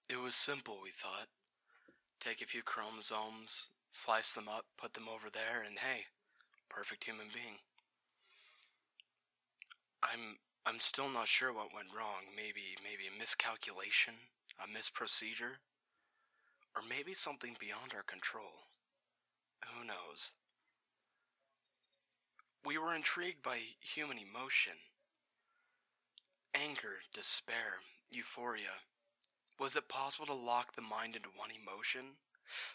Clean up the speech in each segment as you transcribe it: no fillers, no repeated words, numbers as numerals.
It was simple, we thought. Take a few chromosomes, slice them up, put them over there, and hey, perfect human being. I'm still not sure what went wrong. Maybe a miscalculation, a misprocedure, or maybe something beyond our control. Who knows? We were intrigued by human emotion. Anger, despair, euphoria. Was it possible to lock the mind into one emotion?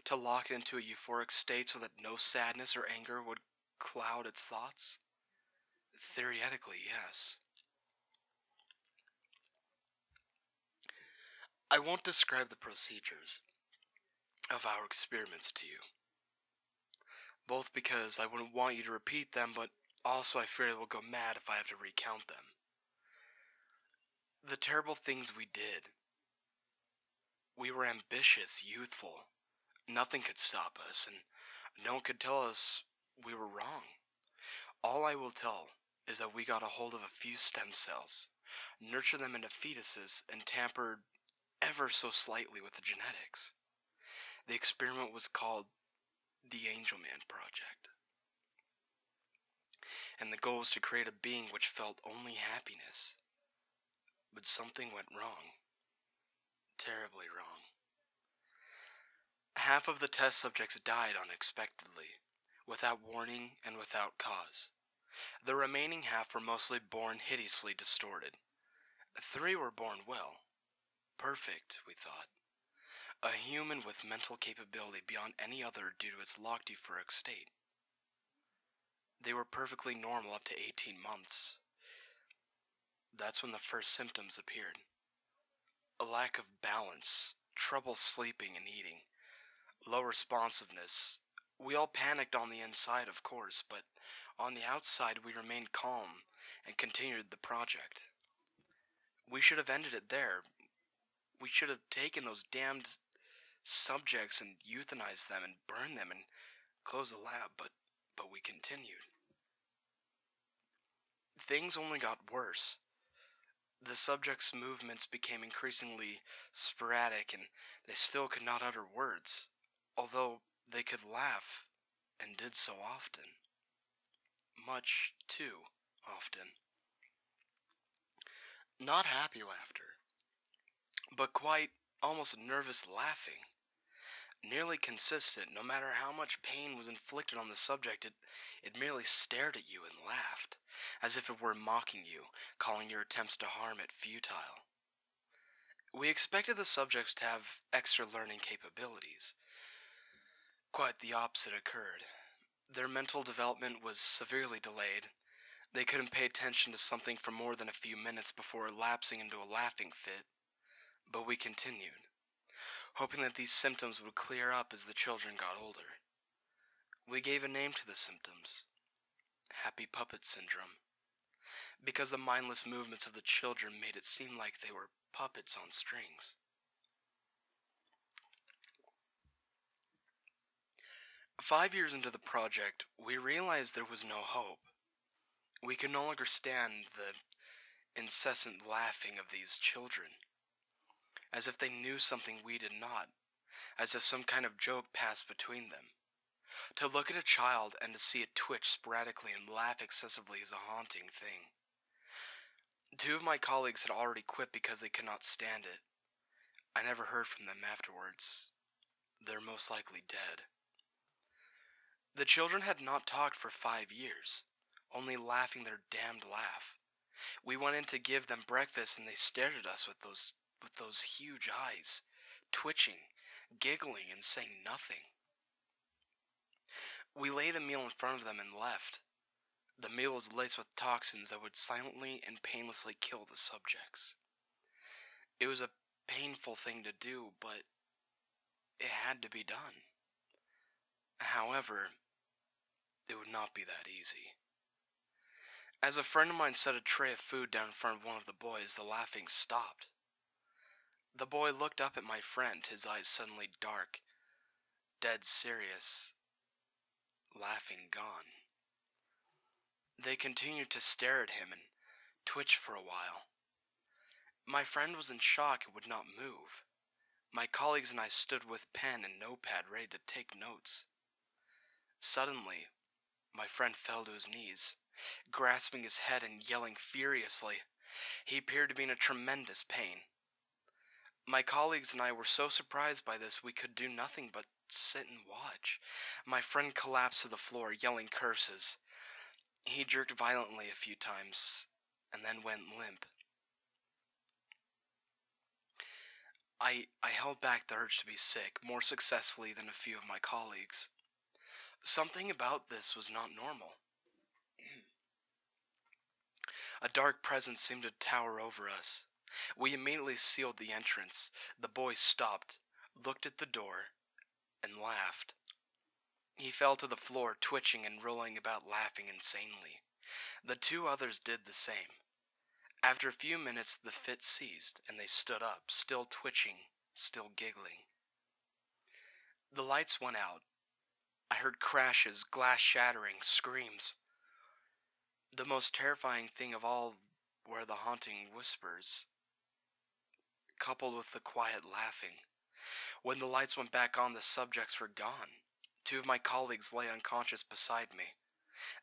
To lock it into a euphoric state so that no sadness or anger would cloud its thoughts? Theoretically, yes. I won't describe the procedures of our experiments to you, both because I wouldn't want you to repeat them, but also I fear I will go mad if I have to recount them. The terrible things we did. We were ambitious, youthful. Nothing could stop us, and no one could tell us we were wrong. All I will tell is that we got a hold of a few stem cells, nurtured them into fetuses, and tampered ever so slightly with the genetics. The experiment was called the Angel Man Project, and the goal was to create a being which felt only happiness. But something went wrong. Terribly wrong. Half of the test subjects died unexpectedly, without warning and without cause. The remaining half were mostly born hideously distorted. 3 were born well. Perfect, we thought. A human with mental capability beyond any other due to its locked euphoric state. They were perfectly normal up to 18 months. That's when the first symptoms appeared. A lack of balance, trouble sleeping and eating, low responsiveness. We all panicked on the inside, of course, but on the outside we remained calm and continued the project. We should have ended it there. We should have taken those damned subjects and euthanized them and burned them and closed the lab, but we continued. Things only got worse. The subjects' movements became increasingly sporadic, and they still could not utter words, although they could laugh, and did so often. Much too often. Not happy laughter, but quite almost nervous laughing. Nearly consistent, no matter how much pain was inflicted on the subject, it merely stared at you and laughed, as if it were mocking you, calling your attempts to harm it futile. We expected the subjects to have extra learning capabilities. Quite the opposite occurred. Their mental development was severely delayed. They couldn't pay attention to something for more than a few minutes before lapsing into a laughing fit. But we continued, hoping that these symptoms would clear up as the children got older. We gave a name to the symptoms, Happy Puppet Syndrome, because the mindless movements of the children made it seem like they were puppets on strings. 5 years into the project, we realized there was no hope. We could no longer stand the incessant laughing of these children, as if they knew something we did not, as if some kind of joke passed between them. To look at a child and to see it twitch sporadically and laugh excessively is a haunting thing. 2 of my colleagues had already quit because they could not stand it. I never heard from them afterwards. They're most likely dead. The children had not talked for 5 years, only laughing their damned laugh. We went in to give them breakfast and they stared at us with those huge eyes, twitching, giggling, and saying nothing. We laid the meal in front of them and left. The meal was laced with toxins that would silently and painlessly kill the subjects. It was a painful thing to do, but it had to be done. However, it would not be that easy. As a friend of mine set a tray of food down in front of one of the boys, the laughing stopped. The boy looked up at my friend, his eyes suddenly dark, dead serious, laughing gone. They continued to stare at him and twitch for a while. My friend was in shock and would not move. My colleagues and I stood with pen and notepad ready to take notes. Suddenly, my friend fell to his knees, grasping his head and yelling furiously. He appeared to be in a tremendous pain. My colleagues and I were so surprised by this we could do nothing but sit and watch. My friend collapsed to the floor, yelling curses. He jerked violently a few times, and then went limp. I held back the urge to be sick more successfully than a few of my colleagues. Something about this was not normal. A dark presence seemed to tower over us. We immediately sealed the entrance. The boy stopped, looked at the door, and laughed. He fell to the floor, twitching and rolling about, laughing insanely. The two others did the same. After a few minutes, the fit ceased, and they stood up, still twitching, still giggling. The lights went out. I heard crashes, glass shattering, screams. The most terrifying thing of all were the haunting whispers, coupled with the quiet laughing. When the lights went back on, the subjects were gone. Two of my colleagues lay unconscious beside me,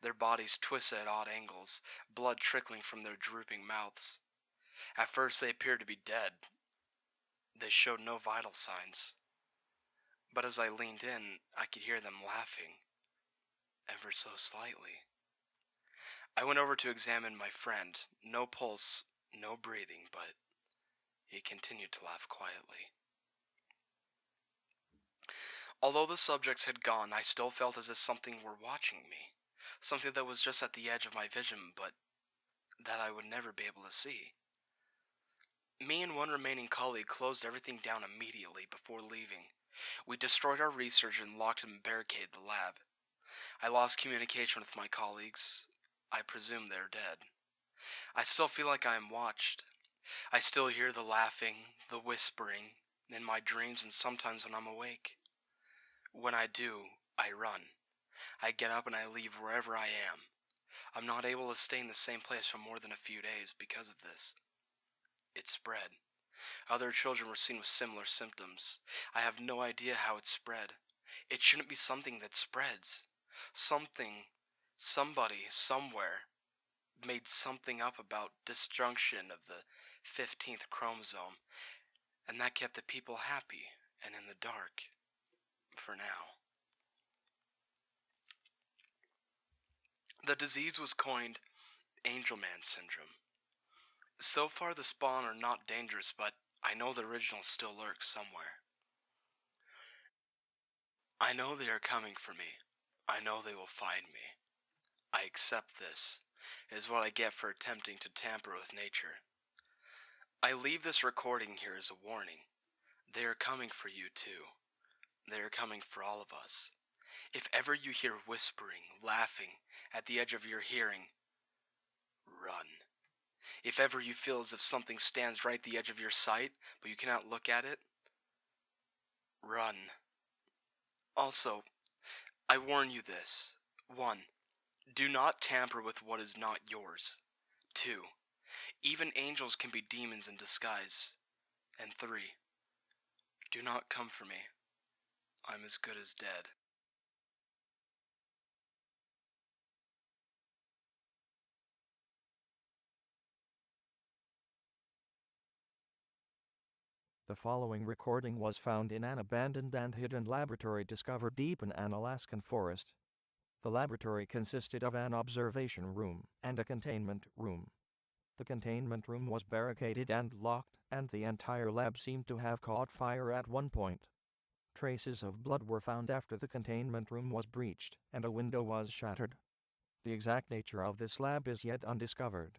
their bodies twisted at odd angles, blood trickling from their drooping mouths. At first they appeared to be dead. They showed no vital signs. But as I leaned in, I could hear them laughing, ever so slightly. I went over to examine my friend. No pulse, no breathing, but he continued to laugh quietly. Although the subjects had gone, I still felt as if something were watching me. Something that was just at the edge of my vision, but that I would never be able to see. Me and one remaining colleague closed everything down immediately before leaving. We destroyed our research and locked and barricaded the lab. I lost communication with my colleagues. I presume they're dead. I still feel like I am watched. I still hear the laughing, the whispering, in my dreams and sometimes when I'm awake. When I do, I run. I get up and I leave wherever I am. I'm not able to stay in the same place for more than a few days because of this. It spread. Other children were seen with similar symptoms. I have no idea how it spread. It shouldn't be something that spreads. Somebody, somewhere, made something up about disjunction of the 15th chromosome, and that kept the people happy and in the dark. For now. The disease was coined Angelman syndrome. So far the spawn are not dangerous, but I know the original still lurks somewhere. I know they are coming for me. I know they will find me. I accept this. It is what I get for attempting to tamper with nature. I leave this recording here as a warning. They are coming for you too. They are coming for all of us. If ever you hear whispering, laughing, at the edge of your hearing, run. If ever you feel as if something stands right at the edge of your sight, but you cannot look at it, run. Also, I warn you this. 1. Do not tamper with what is not yours. 2. Even angels can be demons in disguise. And 3. Do not come for me. I'm as good as dead. The following recording was found in an abandoned and hidden laboratory discovered deep in an Alaskan forest. The laboratory consisted of an observation room and a containment room. The containment room was barricaded and locked, and the entire lab seemed to have caught fire at one point. Traces of blood were found after the containment room was breached, and a window was shattered. The exact nature of this lab is yet undiscovered.